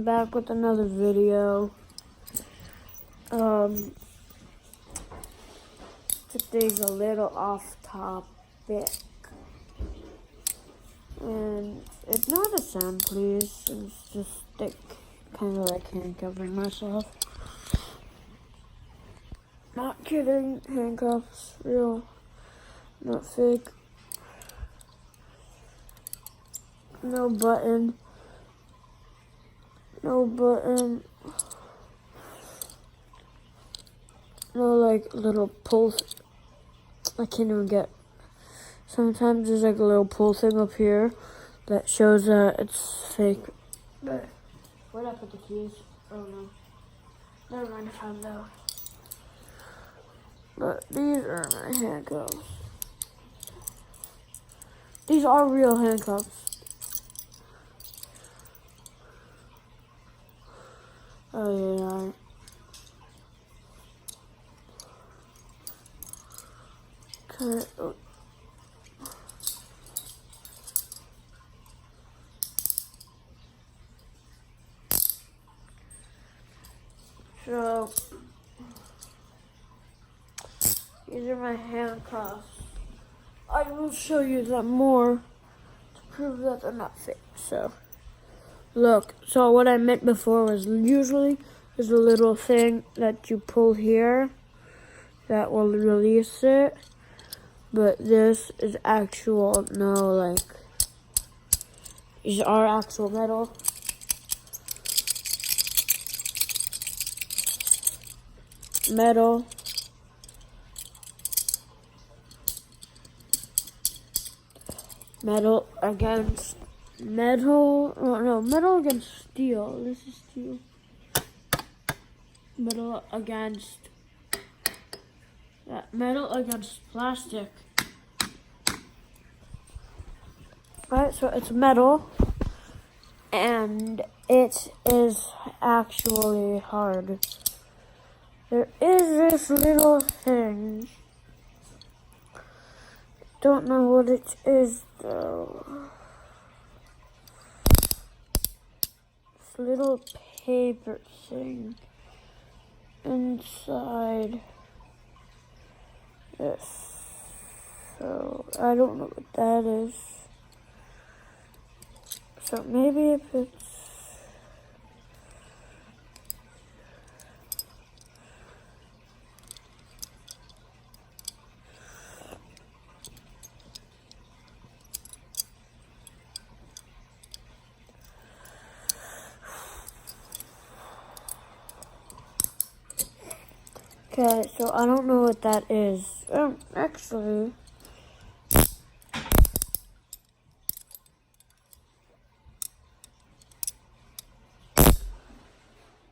back with another video. Today's a little off topic. And ignore the sound, please. It's just like kind of like handcuffing myself. Not kidding, handcuffs, real, not fake. No button. No button. No like little pull. I can't even get. Sometimes there's like a little pull thing up here that shows that it's fake. But where'd I put the keys? Oh no. Never mind, I found those. But these are my handcuffs. These are real handcuffs. Oh yeah. Okay. Oh. So these are my handcuffs. I will show you them more to prove that they're not fake. So look, so what I meant before was usually there's a little thing that you pull here that will release it. But this is actual, these are actual metal. Metal against metal. Oh, no, metal against steel. This is steel. Metal against plastic. Right, so it's metal, and it is actually hard. There is this little thing. Don't know what it is though. This little paper thing inside this. So I don't know what that is. So maybe if it's okay, so I don't know what that is. Actually,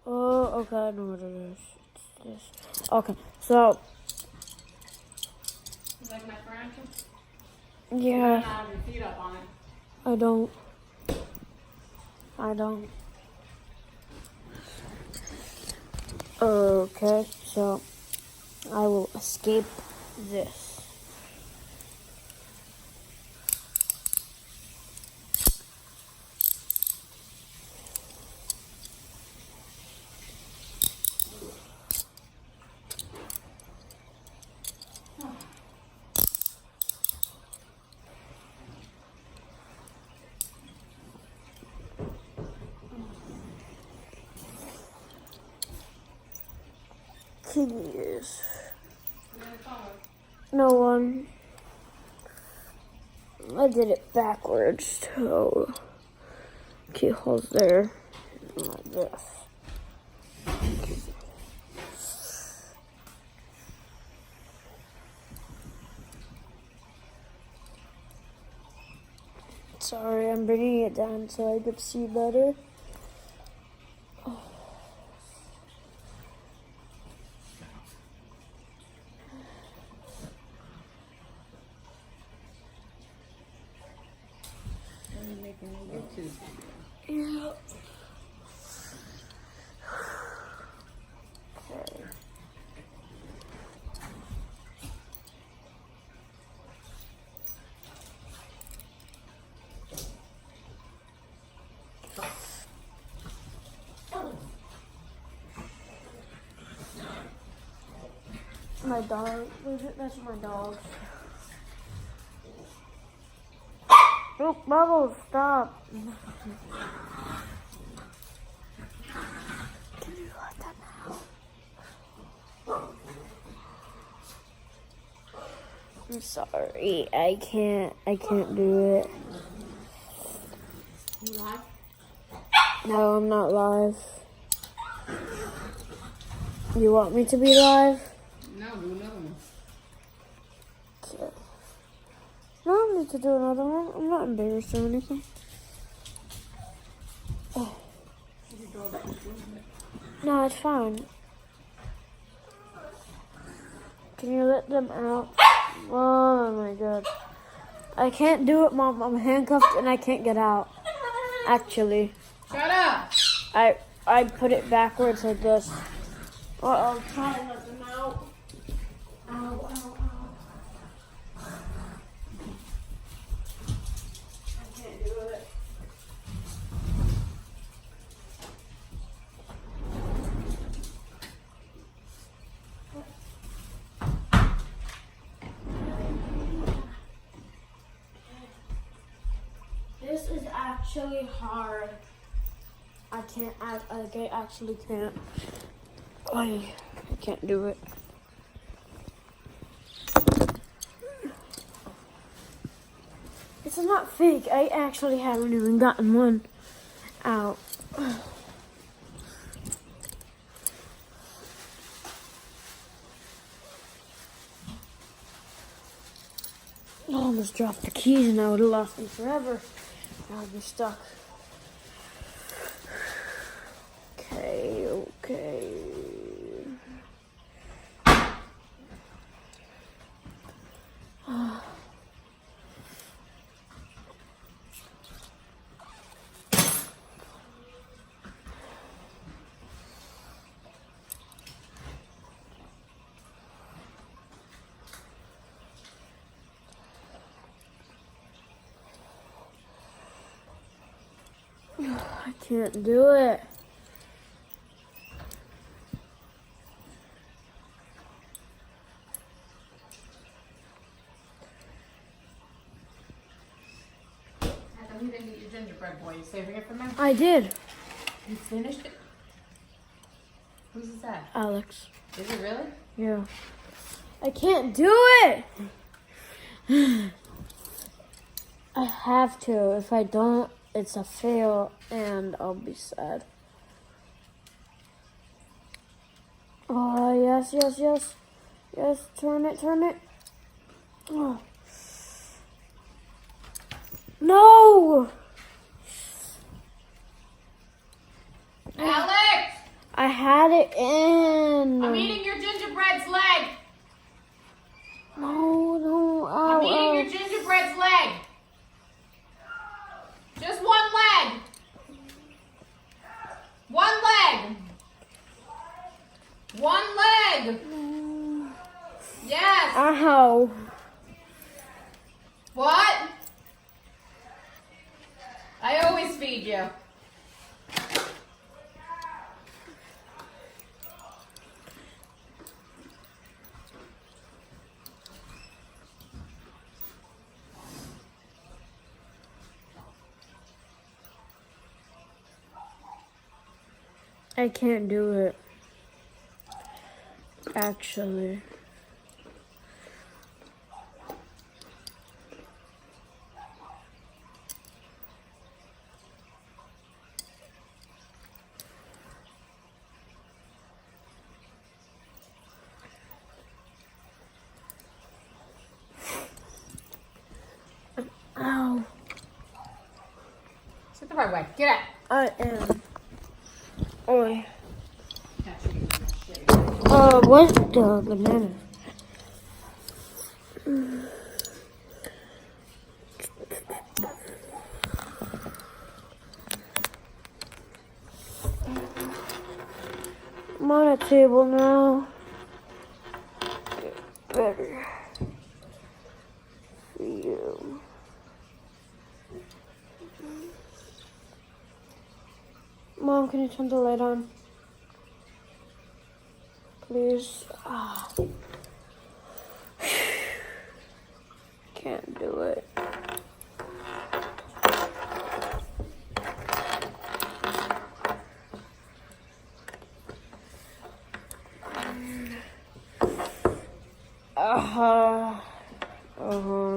oh, okay, I know what it is. It's this. Okay, so you like my furniture? Yeah. You don't have your feet up on it. I don't. Okay, so I will escape this. Keys. No one. I did it backwards, so keyhole's there. Like this. Sorry, I'm bringing it down so I could see better. Yeah. Okay. my dog. That's my dog. Oh, Bubbles, stop. Can you let that out? I'm sorry. I can't do it. You live? No, I'm not live. You want me to be live? No, do another one. Okay. No, I don't need to do another one. I'm not embarrassed or anything. Oh. No, it's fine. Can you let them out? Oh my god. I can't do it, Mom. I'm handcuffed and I can't get out. Actually. Shut up! I put it backwards like this. I'll try and let them out. Ow, ow, ow. I can't do it. This is actually hard. I actually can't. I can't do it. This is not fake. I actually haven't even gotten one out. I almost dropped the keys and I would have lost them forever. I would be stuck. Okay. I can't do it. How come you didn't get your gingerbread boy? You saving it for me? I did. You finished it? Who's that? Alex. Is it really? Yeah. I can't do it. I have to. If I don't, it's a fail and I'll be sad. Oh, yes. Yes, turn it. Oh. No! Alex! I had it in. I'm eating your gingerbread's leg! No. I'm eating your gingerbread's leg! Just one leg! One leg! One leg! Yes! Ow. What? I always feed you. I can't do it. Actually. Ow. Sit the right way. Get up. I am. Oi. Oh, What's the banana? I'm on a table now. Get better for you. Mom, can you turn the light on? Please. A whole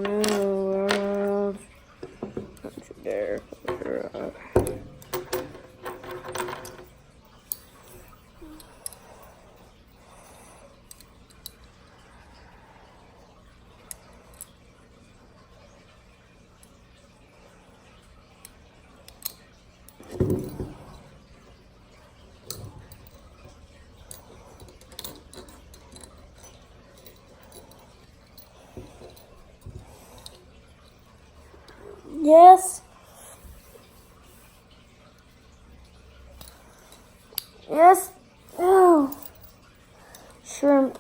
new world. Don't you dare close your eyes. Yes. Yes. Oh. Shrimp.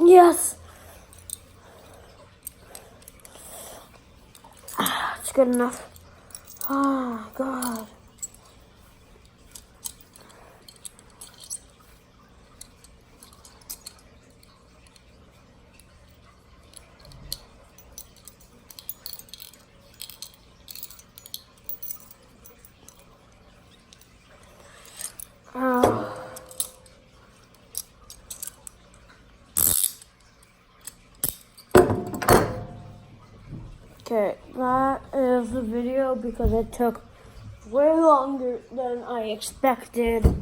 Yes. It's good enough. Oh, God. Oh. Okay, that is the video because it took way longer than I expected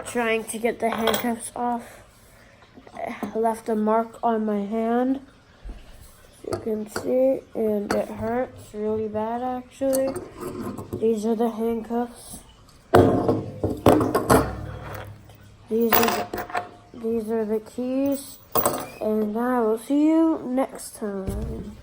trying to get the handcuffs off. I left a mark on my hand, as you can see, and it hurts really bad actually. These are the handcuffs. These are the keys, and I will see you next time.